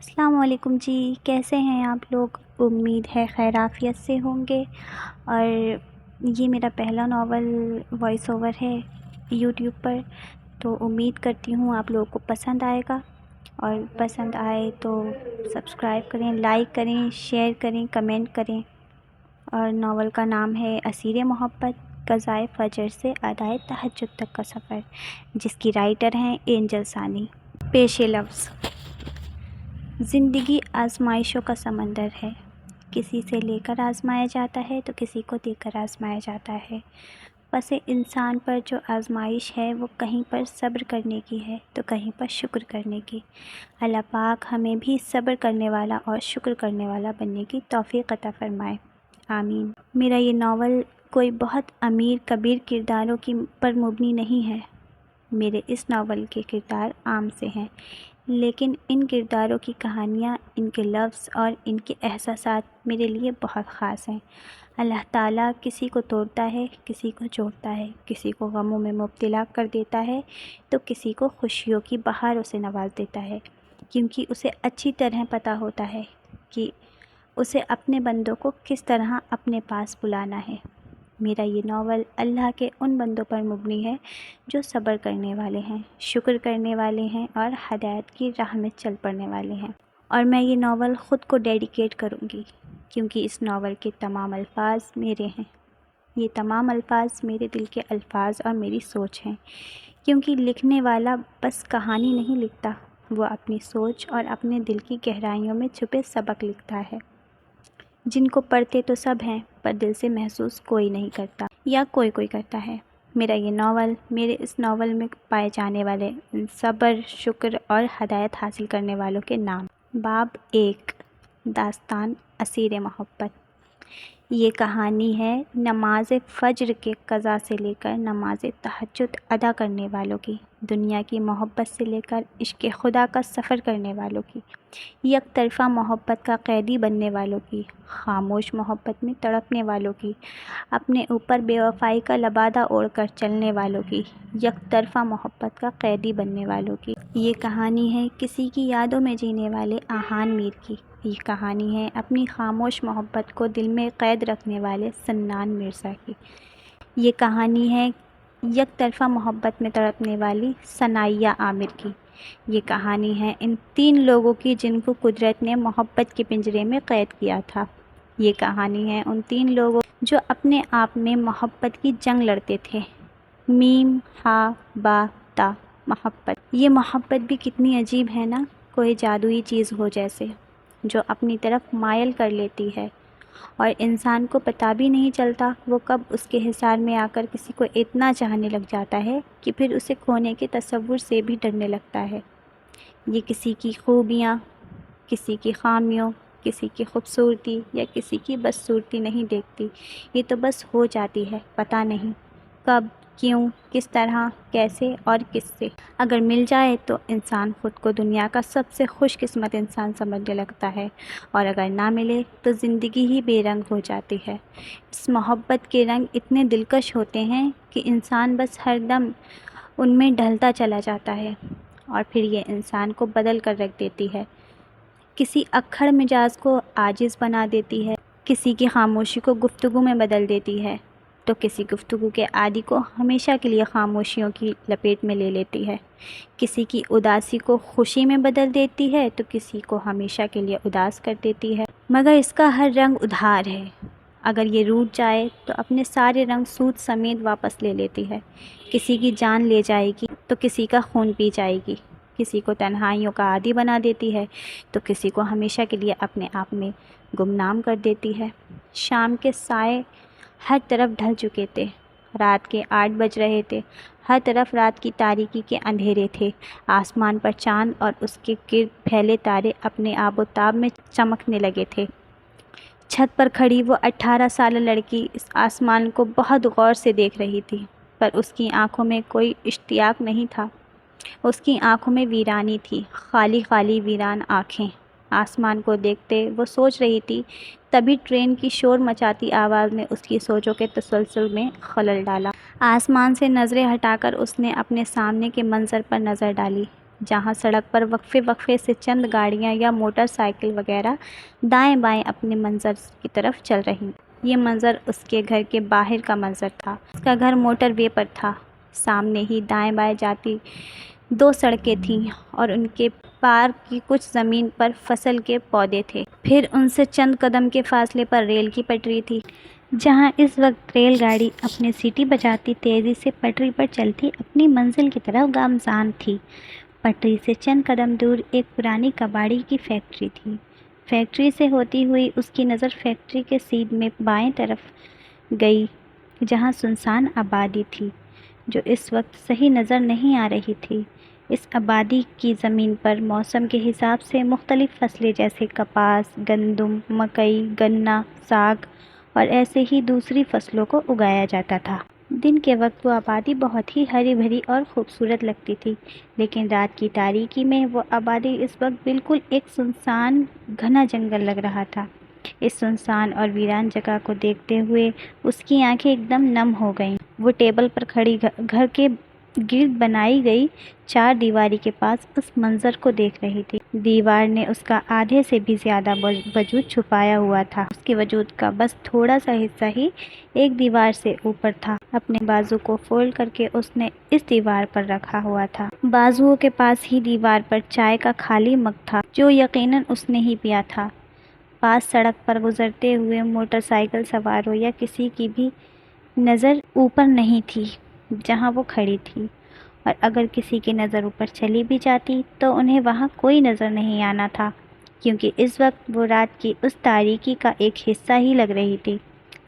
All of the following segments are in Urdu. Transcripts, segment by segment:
السلام علیکم جی، کیسے ہیں آپ لوگ؟ امید ہے خیر عافیت سے ہوں گے۔ اور یہ میرا پہلا ناول وائس اوور ہے یوٹیوب پر، تو امید کرتی ہوں آپ لوگوں کو پسند آئے گا، اور پسند آئے تو سبسکرائب کریں، لائک کریں، شیئر کریں، کمنٹ کریں۔ اور ناول کا نام ہے اسیر محبت، قضائے فجر سے ادائے تہجد تک کا سفر، جس کی رائٹر ہیں اینجل ثانی۔ پیش لفظ: زندگی آزمائشوں کا سمندر ہے، کسی سے لے کر آزمایا جاتا ہے تو کسی کو دے کر آزمایا جاتا ہے۔ بس انسان پر جو آزمائش ہے وہ کہیں پر صبر کرنے کی ہے تو کہیں پر شکر کرنے کی۔ اللہ پاک ہمیں بھی صبر کرنے والا اور شکر کرنے والا بننے کی توفیق عطا فرمائے، آمین۔ میرا یہ ناول کوئی بہت امیر کبیر کرداروں پر مبنی نہیں ہے۔ میرے اس ناول کے کردار عام سے ہیں، لیکن ان کرداروں کی کہانیاں، ان کے لفظ اور ان کے احساسات میرے لیے بہت خاص ہیں۔ اللہ تعالیٰ کسی کو توڑتا ہے، کسی کو جوڑتا ہے، کسی کو غموں میں مبتلا کر دیتا ہے تو کسی کو خوشیوں کی بہاروں سے نواز دیتا ہے، کیونکہ اسے اچھی طرح پتہ ہوتا ہے کہ اسے اپنے بندوں کو کس طرح اپنے پاس بلانا ہے۔ میرا یہ ناول اللہ کے ان بندوں پر مبنی ہے جو صبر کرنے والے ہیں، شکر کرنے والے ہیں اور ہدایت کی راہ میں چل پڑنے والے ہیں۔ اور میں یہ ناول خود کو ڈیڈیکیٹ کروں گی، کیونکہ اس ناول کے تمام الفاظ میرے ہیں۔ یہ تمام الفاظ میرے دل کے الفاظ اور میری سوچ ہیں، کیونکہ لکھنے والا بس کہانی نہیں لکھتا، وہ اپنی سوچ اور اپنے دل کی گہرائیوں میں چھپے سبق لکھتا ہے، جن کو پڑھتے تو سب ہیں پر دل سے محسوس کوئی نہیں کرتا، یا کوئی کرتا ہے۔ میرا یہ ناول، میرے اس ناول میں پائے جانے والے صبر، شکر اور ہدایت حاصل کرنے والوں کے نام۔ باب 1، داستان اسیر محبت۔ یہ کہانی ہے نماز فجر کے قضا سے لے کر نماز تہجد ادا کرنے والوں کی، دنیا کی محبت سے لے کر عشق خدا کا سفر کرنے والوں کی، یک طرفہ محبت کا قیدی بننے والوں کی، خاموش محبت میں تڑپنے والوں کی، اپنے اوپر بے وفائی کا لبادہ اوڑھ کر چلنے والوں کی، یک طرفہ محبت کا قیدی بننے والوں کی۔ یہ کہانی ہے کسی کی یادوں میں جینے والے آہان میر کی۔ یہ کہانی ہے اپنی خاموش محبت کو دل میں قید رکھنے والے سنان مرزا کی۔ یہ کہانی ہے یک طرفہ محبت میں تڑپنے والی ثنائیہ عامر کی۔ یہ کہانی ہے ان 3 لوگوں کی جن کو قدرت نے محبت کے پنجرے میں قید کیا تھا۔ یہ کہانی ہے ان 3 لوگوں جو اپنے آپ میں محبت کی جنگ لڑتے تھے۔ میم، ہا، با، تا، محبت۔ یہ محبت بھی کتنی عجیب ہے نا، کوئی جادوئی چیز ہو جیسے، جو اپنی طرف مائل کر لیتی ہے اور انسان کو پتہ بھی نہیں چلتا وہ کب اس کے حصار میں آ کر کسی کو اتنا چاہنے لگ جاتا ہے کہ پھر اسے کھونے کے تصور سے بھی ڈرنے لگتا ہے۔ یہ کسی کی خوبیاں، کسی کی خامیوں، کسی کی خوبصورتی یا کسی کی بدصورتی نہیں دیکھتی، یہ تو بس ہو جاتی ہے، پتہ نہیں کب، کیوں، کس طرح، کیسے اور کس سے۔ اگر مل جائے تو انسان خود کو دنیا کا سب سے خوش قسمت انسان سمجھنے لگتا ہے، اور اگر نہ ملے تو زندگی ہی بے رنگ ہو جاتی ہے۔ اس محبت کے رنگ اتنے دلکش ہوتے ہیں کہ انسان بس ہر دم ان میں ڈھلتا چلا جاتا ہے، اور پھر یہ انسان کو بدل کر رکھ دیتی ہے، کسی اکھڑ مزاج کو عاجز بنا دیتی ہے، کسی کی خاموشی کو گفتگو میں بدل دیتی ہے تو کسی گفتگو کے عادی کو ہمیشہ کے لیے خاموشیوں کی لپیٹ میں لے لیتی ہے، کسی کی اداسی کو خوشی میں بدل دیتی ہے تو کسی کو ہمیشہ کے لیے اداس کر دیتی ہے، مگر اس کا ہر رنگ ادھار ہے۔ اگر یہ روٹھ جائے تو اپنے سارے رنگ سود سمیت واپس لے لیتی ہے، کسی کی جان لے جائے گی تو کسی کا خون پی جائے گی، کسی کو تنہائیوں کا عادی بنا دیتی ہے تو کسی کو ہمیشہ کے لیے اپنے آپ میں گمنام کر دیتی ہے۔ شام کے سائے ہر طرف ڈھل چکے تھے، رات کے 8 بج رہے تھے، ہر طرف رات کی تاریکی کے اندھیرے تھے، آسمان پر چاند اور اس کے گرد پھیلے تارے اپنے آب و تاب میں چمکنے لگے تھے۔ چھت پر کھڑی وہ 18 سالہ لڑکی اس آسمان کو بہت غور سے دیکھ رہی تھی، پر اس کی آنکھوں میں کوئی اشتیاق نہیں تھا، اس کی آنکھوں میں ویرانی تھی، خالی خالی ویران آنکھیں۔ آسمان کو دیکھتے وہ سوچ رہی تھی، تبھی ٹرین کی شور مچاتی آواز نے اس کی سوچوں کے تسلسل میں خلل ڈالا۔ آسمان سے نظریں ہٹا کر اس نے اپنے سامنے کے منظر پر نظر ڈالی۔ جہاں سڑک پر وقفے وقفے سے چند گاڑیاں یا موٹر سائیکل وغیرہ دائیں بائیں اپنے منظر کی طرف چل رہی۔ یہ منظر اس کے گھر کے باہر کا منظر تھا۔ اس کا گھر موٹر وے پر تھا۔ سامنے ہی دائیں بائیں جاتی 2 سڑکیں تھیں اور ان کے پار کی کچھ زمین پر فصل کے پودے تھے۔ پھر ان سے چند قدم کے فاصلے پر ریل کی پٹری تھی، جہاں اس وقت ریل گاڑی اپنی سیٹی بجاتی تیزی سے پٹری پر چلتی اپنی منزل کی طرف گامزن تھی۔ پٹری سے چند قدم دور ایک پرانی کباڑی کی فیکٹری تھی۔ فیکٹری سے ہوتی ہوئی اس کی نظر فیکٹری کے سیدھ میں بائیں طرف گئی، جہاں سنسان آبادی تھی، جو اس وقت صحیح نظر نہیں آ رہی تھی۔ اس آبادی کی زمین پر موسم کے حساب سے مختلف فصلیں جیسے کپاس، گندم، مکئی، گنا، ساگ اور ایسے ہی دوسری فصلوں کو اگایا جاتا تھا۔ دن کے وقت وہ آبادی بہت ہی ہری بھری اور خوبصورت لگتی تھی، لیکن رات کی تاریکی میں وہ آبادی اس وقت بالکل ایک سنسان گھنا جنگل لگ رہا تھا۔ اس سنسان اور ویران جگہ کو دیکھتے ہوئے اس کی آنکھیں ایک دم نم ہو گئیں۔ وہ ٹیبل پر کھڑی گھر کے گرد بنائی گئی 4 دیواری کے پاس اس منظر کو دیکھ رہی تھی۔ دیوار نے اس کا آدھے سے بھی زیادہ وجود چھپایا ہوا تھا۔ اس کے وجود کا بس تھوڑا سا حصہ ہی ایک دیوار سے اوپر تھا۔ اپنے بازو کو فولڈ کر کے اس نے اس دیوار پر رکھا ہوا تھا۔ بازوؤں کے پاس ہی دیوار پر چائے کا خالی مگ تھا، جو یقیناً اس نے ہی پیا تھا۔ پاس سڑک پر گزرتے ہوئے موٹر سائیکل سواروں یا کسی کی بھی نظر اوپر نہیں تھی جہاں وہ کھڑی تھی، اور اگر کسی کی نظر اوپر چلی بھی جاتی تو انہیں وہاں کوئی نظر نہیں آنا تھا، کیونکہ اس وقت وہ رات کی اس تاریکی کا ایک حصہ ہی لگ رہی تھی۔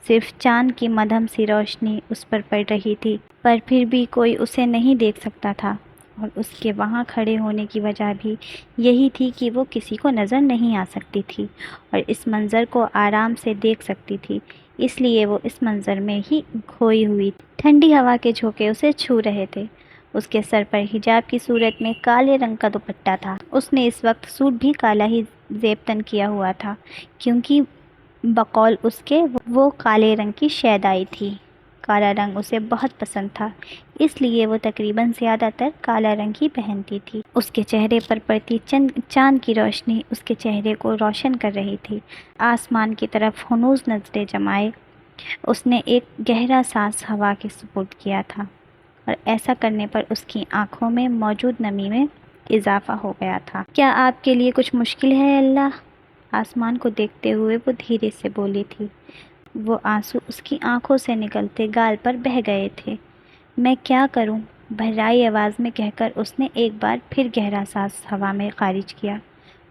صرف چاند کی مدھم سی روشنی اس پر پڑ رہی تھی، پر پھر بھی کوئی اسے نہیں دیکھ سکتا تھا، اور اس کے وہاں کھڑے ہونے کی وجہ بھی یہی تھی کہ وہ کسی کو نظر نہیں آ سکتی تھی اور اس منظر کو آرام سے دیکھ سکتی تھی، اس لیے وہ اس منظر میں ہی کھوئی ہوئی تھی۔ ٹھنڈی ہوا کے جھونکے اسے چھو رہے تھے۔ اس کے سر پر حجاب کی صورت میں کالے رنگ کا دوپٹہ تھا۔ اس نے اس وقت سوٹ بھی کالا ہی زیب تن کیا ہوا تھا، کیونکہ بقول اس کے وہ کالے رنگ کی شیدائی تھی۔ کالا رنگ اسے بہت پسند تھا، اس لیے وہ تقریباً زیادہ تر کالا رنگ ہی پہنتی تھی۔ اس کے چہرے پر پڑتی چاند کی روشنی اس کے چہرے کو روشن کر رہی تھی۔ آسمان کی طرف ہنوز نظریں جمائے اس نے ایک گہرا سانس ہوا کے سپرد کیا تھا، اور ایسا کرنے پر اس کی آنکھوں میں موجود نمی میں اضافہ ہو گیا تھا۔ کیا آپ کے لیے کچھ مشکل ہے اللہ؟ آسمان کو دیکھتے ہوئے وہ دھیرے سے بولی تھی۔ وہ آنسو اس کی آنکھوں سے نکلتے گال پر بہہ گئے تھے۔ میں کیا کروں؟ بھرائی آواز میں کہہ کر اس نے ایک بار پھر گہرا سانس ہوا میں خارج کیا۔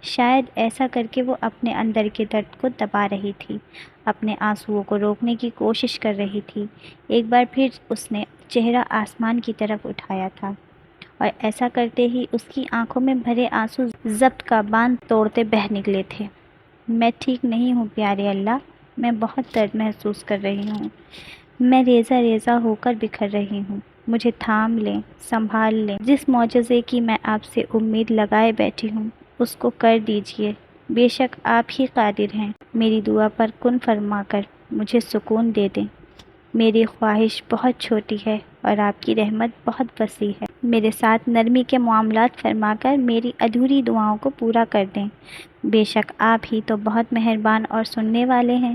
شاید ایسا کر کے وہ اپنے اندر کے درد کو دبا رہی تھی، اپنے آنسوؤں کو روکنے کی کوشش کر رہی تھی۔ ایک بار پھر اس نے چہرہ آسمان کی طرف اٹھایا تھا، اور ایسا کرتے ہی اس کی آنکھوں میں بھرے آنسو ضبط کا باندھ توڑتے بہہ نکلے تھے۔ میں ٹھیک نہیں ہوں پیارے اللہ، میں بہت درد محسوس کر رہی ہوں، میں ریزہ ریزہ ہو کر بکھر رہی ہوں، مجھے تھام لیں، سنبھال لیں۔ جس معجزے کی میں آپ سے امید لگائے بیٹھی ہوں اس کو کر دیجئے، بے شک آپ ہی قادر ہیں۔ میری دعا پر کن فرما کر مجھے سکون دے دیں۔ میری خواہش بہت چھوٹی ہے اور آپ کی رحمت بہت وسیع ہے۔ میرے ساتھ نرمی کے معاملات فرما کر میری ادھوری دعاؤں کو پورا کر دیں۔ بے شک آپ ہی تو بہت مہربان اور سننے والے ہیں۔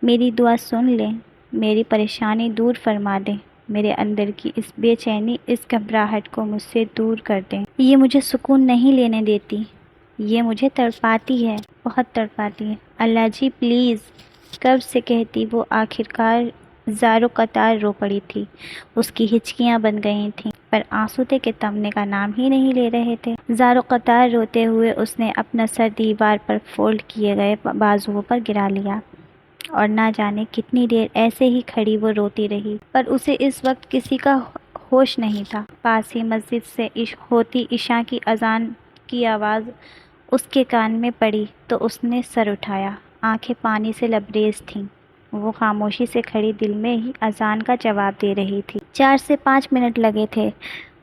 میری دعا سن لیں، میری پریشانی دور فرما دیں، میرے اندر کی اس بے چینی، اس گھبراہٹ کو مجھ سے دور کر دیں۔ یہ مجھے سکون نہیں لینے دیتی، یہ مجھے تڑپاتی ہے، بہت تڑپاتی ہے۔ اللہ جی پلیز، کب سے کہتی وہ آخرکار زارو قطار رو پڑی تھی۔ اس کی ہچکیاں بن گئی تھیں، پر آنسو تھے کہ تھمنے کا نام ہی نہیں لے رہے تھے۔ زارو قطار روتے ہوئے اس نے اپنا سر دیوار پر فولڈ کیے گئے بازوؤں پر گرا لیا، اور نہ جانے کتنی دیر ایسے ہی کھڑی وہ روتی رہی، پر اسے اس وقت کسی کا ہوش نہیں تھا۔ پاس ہی مسجد سے ہوتی عشاء کی اذان کی آواز اس کے کان میں پڑی تو اس نے سر اٹھایا۔ آنکھیں پانی سے لبریز تھیں۔ وہ خاموشی سے کھڑی دل میں ہی اذان کا جواب دے رہی تھی۔ 4 سے 5 منٹ لگے تھے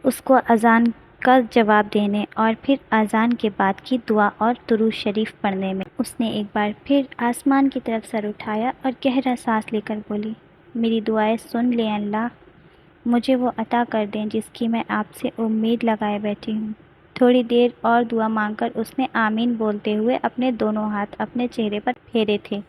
اس کو اذان کا جواب دینے اور پھر اذان کے بعد کی دعا اور درود شریف پڑھنے میں۔ اس نے ایک بار پھر آسمان کی طرف سر اٹھایا اور گہرا سانس لے کر بولی، میری دعائیں سن لیں اللہ، مجھے وہ عطا کر دیں جس کی میں آپ سے امید لگائے بیٹھی ہوں۔ تھوڑی دیر اور دعا مانگ کر اس نے آمین بولتے ہوئے اپنے دونوں ہاتھ اپنے چہرے پر پھیرے تھے۔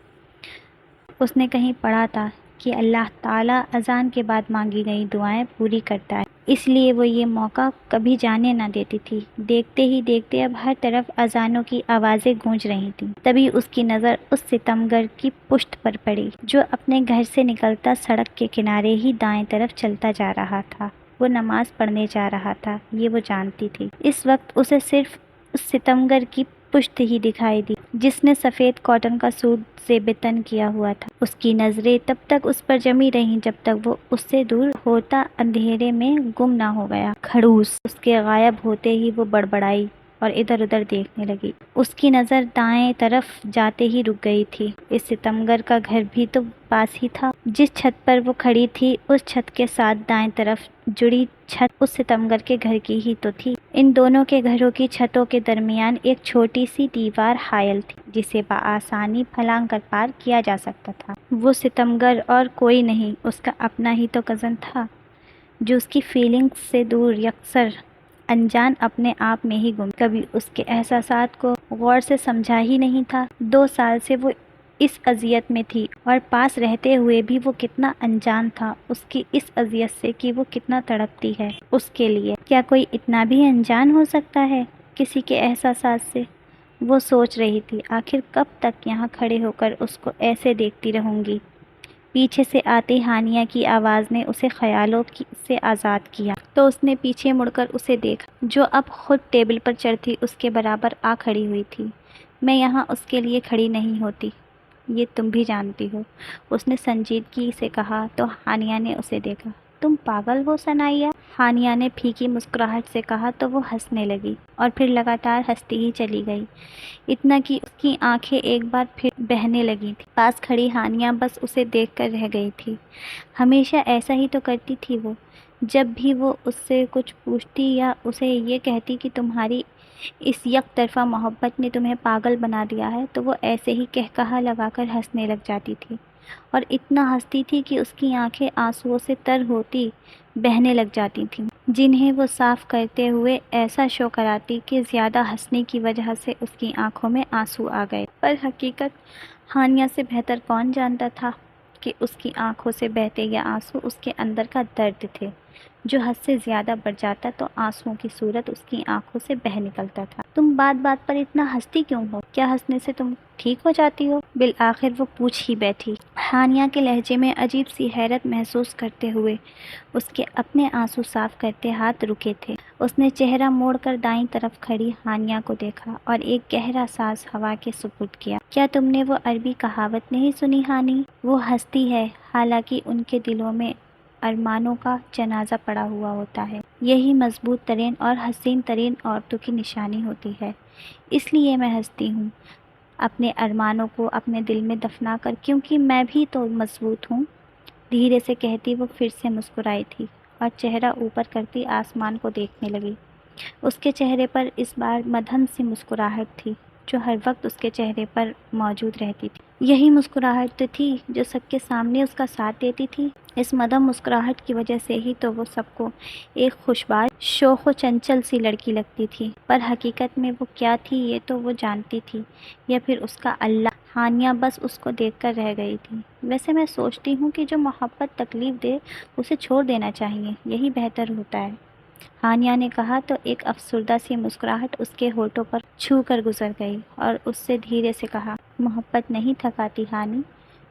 اس نے کہیں پڑھا تھا کہ اللہ تعالیٰ اذان کے بعد مانگی گئی دعائیں پوری کرتا ہے، اس لیے وہ یہ موقع کبھی جانے نہ دیتی تھی۔ دیکھتے ہی دیکھتے اب ہر طرف اذانوں کی آوازیں گونج رہی تھیں۔ تبھی اس کی نظر اس ستمگر کی پشت پر پڑی جو اپنے گھر سے نکلتا سڑک کے کنارے ہی دائیں طرف چلتا جا رہا تھا۔ وہ نماز پڑھنے جا رہا تھا، یہ وہ جانتی تھی۔ اس وقت اسے صرف اس ستمگر کی پشت ہی دکھائی دی جس نے سفید کاٹن کا سوٹ زیب تن کیا ہوا تھا۔ اس کی نظریں تب تک اس پر جمی رہیں جب تک وہ اس سے دور ہوتا اندھیرے میں گم نہ ہو گیا۔ کھڑوس! اس کے غائب ہوتے ہی وہ بڑبڑائی اور ادھر ادھر دیکھنے لگی۔ اس کی نظر دائیں طرف جاتے ہی رک گئی تھی۔ اس ستمگر کا گھر بھی تو پاس ہی تھا۔ جس چھت پر وہ کھڑی تھی اس چھت کے ساتھ دائیں طرف جڑی چھت اس ستمگر کے گھر کی ہی تو تھی۔ ان دونوں کے گھروں کی چھتوں کے درمیان ایک چھوٹی سی دیوار حائل تھی جسے بآسانی پھلانگ کر پار کیا جا سکتا تھا۔ وہ ستمگر اور کوئی نہیں، اس کا اپنا ہی تو کزن تھا جو اس کی فیلنگز سے دور، یکسر، انجان، اپنے آپ میں ہی گم۔ کبھی اس کے احساسات کو غور سے سمجھا ہی نہیں تھا۔ 2 سال سے وہ اس اذیت میں تھی اور پاس رہتے ہوئے بھی وہ کتنا انجان تھا اس کی اس اذیت سے کہ وہ کتنا تڑپتی ہے اس کے لیے۔ کیا کوئی اتنا بھی انجان ہو سکتا ہے کسی کے احساسات سے؟ وہ سوچ رہی تھی، آخر کب تک یہاں کھڑے ہو کر اس کو ایسے دیکھتی رہوں گی؟ پیچھے سے آتی ہانیہ کی آواز نے اسے خیالوں سے آزاد کیا تو اس نے پیچھے مڑ کر اسے دیکھا جو اب خود ٹیبل پر چڑھی اس کے برابر آ کھڑی ہوئی تھی۔ میں یہاں اس کے لیے کھڑی نہیں ہوتی، یہ تم بھی جانتی ہو، اس نے سنجیدگی سے کہا تو ہانیہ نے اسے دیکھا۔ تم پاگل ہو ثنائیہ؟ ہانیہ نے پھیکی مسکراہٹ سے کہا تو وہ ہنسنے لگی اور پھر لگاتار ہنستی ہی چلی گئی، اتنا کہ اس کی آنکھیں ایک بار پھر بہنے لگی تھیں۔ پاس کھڑی ہانیہ بس اسے دیکھ کر رہ گئی تھی۔ ہمیشہ ایسا ہی تو کرتی تھی وہ، جب بھی وہ اس سے کچھ پوچھتی یا اسے یہ کہتی کہ تمہاری اس یک طرفہ محبت نے تمہیں پاگل بنا دیا ہے تو وہ ایسے ہی قہقہا لگا کر ہنسنے لگ جاتی تھی، اور اتنا ہنستی تھی کہ اس کی آنکھیں آنسوؤں سے تر ہوتی بہنے لگ جاتی تھیں، جنہیں وہ صاف کرتے ہوئے ایسا شو کراتی کہ زیادہ ہنسنے کی وجہ سے اس کی آنکھوں میں آنسو آ گئے۔ پر حقیقت ہانیہ سے بہتر کون جانتا تھا کہ اس کی آنکھوں سے بہتے یہ آنسو اس کے اندر کا درد تھے جو حد سے زیادہ بڑھ جاتا تو آنسوؤں کی صورت اس کی آنکھوں سے بہہ نکلتا تھا۔ تم بات بات پر اتنا ہنستی کیوں ہو؟ کیا ہنسنے سے تم ٹھیک ہو جاتی ہو؟ بالآخر وہ پوچھ ہی بیٹھی۔ ہانیہ کے لہجے میں عجیب سی حیرت محسوس کرتے ہوئے اس کے اپنے آنسو صاف کرتے ہاتھ رکے تھے۔ اس نے چہرہ موڑ کر دائیں طرف کھڑی ہانیہ کو دیکھا اور ایک گہرا سانس ہوا کے سپرد کیا۔ کیا تم نے وہ عربی کہاوت نہیں سنی ہانی؟ وہ ہنستی ہے حالانکہ ان کے دلوں میں ارمانوں کا جنازہ پڑا ہوا ہوتا ہے۔ یہی مضبوط ترین اور حسین ترین عورتوں کی نشانی ہوتی ہے۔ اس لیے میں ہنستی ہوں اپنے ارمانوں کو اپنے دل میں دفنا کر، کیونکہ میں بھی تو مضبوط ہوں، دھیرے سے کہتی وہ پھر سے مسکرائی تھی اور چہرہ اوپر کرتی آسمان کو دیکھنے لگی۔ اس کے چہرے پر اس بار مدھم سی مسکراہٹ تھی جو ہر وقت اس کے چہرے پر موجود رہتی تھی۔ یہی مسکراہٹ تو تھی جو سب کے سامنے اس کا ساتھ دیتی تھی۔ اس مدھم مسکراہٹ کی وجہ سے ہی تو وہ سب کو ایک خوشباش، شوخ و چنچل سی لڑکی لگتی تھی، پر حقیقت میں وہ کیا تھی یہ تو وہ جانتی تھی، یا پھر اس کا اللہ۔ ہانیہ بس اس کو دیکھ کر رہ گئی تھی۔ ویسے میں سوچتی ہوں کہ جو محبت تکلیف دے اسے چھوڑ دینا چاہیے، یہی بہتر ہوتا ہے، ہانیہ نے کہا تو ایک افسردہ سی مسکراہٹ اس کے ہونٹوں پر چھو کر گزر گئی اور اس سے دھیرے سے کہا، محبت نہیں تھکاتی ہانی،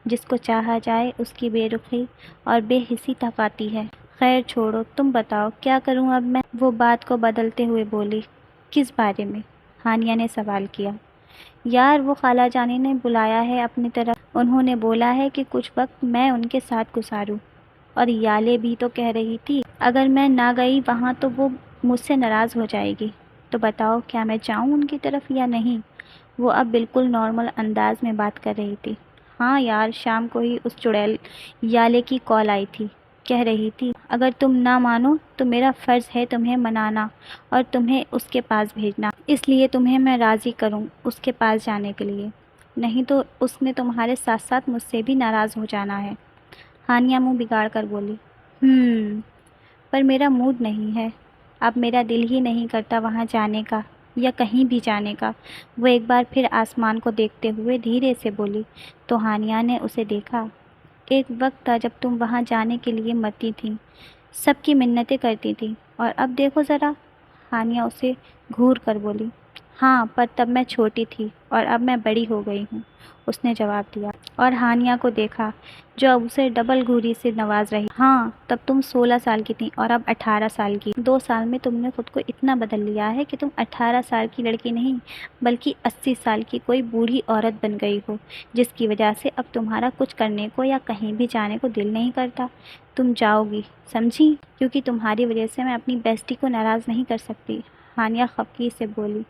جس کو چاہا جائے اس کی بے رخی اور بے حسی تھکاتی ہے۔ خیر چھوڑو، تم بتاؤ کیا کروں اب میں؟ وہ بات کو بدلتے ہوئے بولی۔ کس بارے میں؟ ہانیہ نے سوال کیا۔ یار وہ خالہ جانی نے بلایا ہے اپنی طرف، انہوں نے بولا ہے کہ کچھ وقت میں ان کے ساتھ گزاروں، اور یالے بھی تو کہہ رہی تھی اگر میں نہ گئی وہاں تو وہ مجھ سے ناراض ہو جائے گی، تو بتاؤ کیا میں جاؤں ان کی طرف یا نہیں؟ وہ اب بالکل نارمل انداز میں بات کر رہی تھی۔ ہاں یار، شام کو ہی اس چڑیل یالے کی کال آئی تھی، کہہ رہی تھی اگر تم نہ مانو تو میرا فرض ہے تمہیں منانا اور تمہیں اس کے پاس بھیجنا، اس لیے تمہیں میں راضی کروں اس کے پاس جانے کے لیے، نہیں تو اس نے تمہارے ساتھ ساتھ مجھ سے بھی ناراض ہو جانا ہے۔ ہانیہ منہ بگاڑ کر بولی۔ پر میرا موڈ نہیں ہے۔ اب میرا دل ہی نہیں کرتا وہاں جانے کا یا کہیں بھی جانے کا۔ وہ ایک بار پھر آسمان کو دیکھتے ہوئے دھیرے سے بولی۔ تو ہانیہ نے اسے دیکھا۔ ایک وقت تھا جب تم وہاں جانے کے لیے مرتی تھیں، سب کی منتیں کرتی تھیں، اور اب دیکھو ذرا۔ ہانیہ اسے گھور کر بولی۔ ہاں، پر تب میں چھوٹی تھی اور اب میں بڑی ہو گئی ہوں، اس نے جواب دیا، اور ہانیہ کو دیکھا جو اب اسے ڈبل گھوری سے نواز رہی۔ ہاں، تب تم 16 سال کی تھیں اور اب 18 سال کی۔ 2 سال میں تم نے خود کو اتنا بدل لیا ہے کہ تم 18 سال کی لڑکی نہیں بلکہ 80 سال کی کوئی بوڑھی عورت بن گئی ہو، جس کی وجہ سے اب تمہارا کچھ کرنے کو یا کہیں بھی جانے کو دل نہیں کرتا۔ تم جاؤ گی، سمجھی، کیونکہ تمہاری وجہ سے میں اپنی بیسٹی کو ناراض نہیں کر سکتی۔ ہانیہ خفگی سے بولی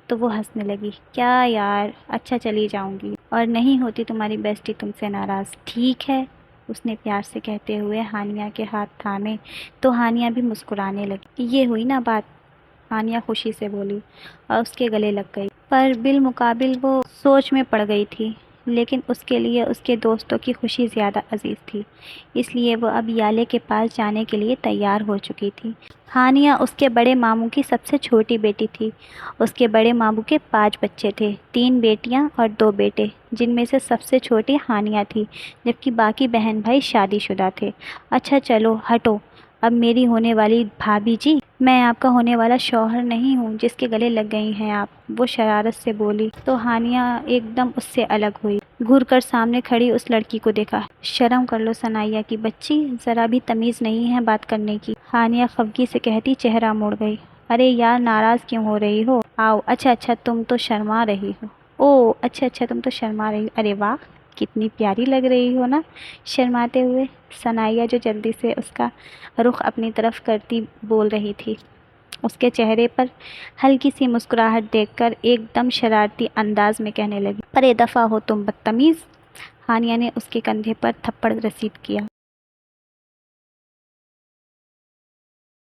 تو وہ ہنسنے لگی۔ کیا یار، اچھا چلی جاؤں گی، اور نہیں ہوتی تمہاری بیسٹی تم سے ناراض، ٹھیک ہے، اس نے پیار سے کہتے ہوئے ہانیہ کے ہاتھ تھامے تو ہانیہ بھی مسکرانے لگی۔ یہ ہوئی نا بات، ہانیہ خوشی سے بولی اور اس کے گلے لگ گئی، پر بالمقابل وہ سوچ میں پڑ گئی تھی۔ لیکن اس کے لیے اس کے دوستوں کی خوشی زیادہ عزیز تھی، اس لیے وہ اب یالے کے پاس جانے کے لیے تیار ہو چکی تھی۔ ہانیہ اس کے بڑے ماموں کی سب سے چھوٹی بیٹی تھی۔ اس کے بڑے ماموں کے 5 بچے تھے، 3 بیٹیاں اور 2 بیٹے، جن میں سے سب سے چھوٹی ہانیہ تھی، جبکہ باقی بہن بھائی شادی شدہ تھے۔ اچھا چلو ہٹو، اب میری ہونے والی بھابھی جی، میں آپ کا ہونے والا شوہر نہیں ہوں جس کے گلے لگ گئی ہیں آپ، وہ شرارت سے بولی۔ تو ہانیہ ایک دم اس سے الگ ہوئی، گھور کر سامنے کھڑی اس لڑکی کو دیکھا۔ شرم کر لو ثنائیہ کی بچی، ذرا بھی تمیز نہیں ہے بات کرنے کی، ہانیہ خفگی سے کہتی چہرہ موڑ گئی۔ ارے یار، ناراض کیوں ہو رہی ہو؟ آؤ، اچھا تم تو شرما رہی ہو۔ او اچھا تم تو شرما رہی ہو، ارے واہ، کتنی پیاری لگ رہی ہو نا شرماتے ہوئے۔ ثنائیہ جو جلدی سے اس کا رخ اپنی طرف کرتی بول رہی تھی، اس کے چہرے پر ہلکی سی مسکراہٹ دیکھ کر ایک دم شرارتی انداز میں کہنے لگی، پرے دفع ہو تم بدتمیز۔ ہانیہ نے اس کے کندھے پر تھپڑ رسید کیا۔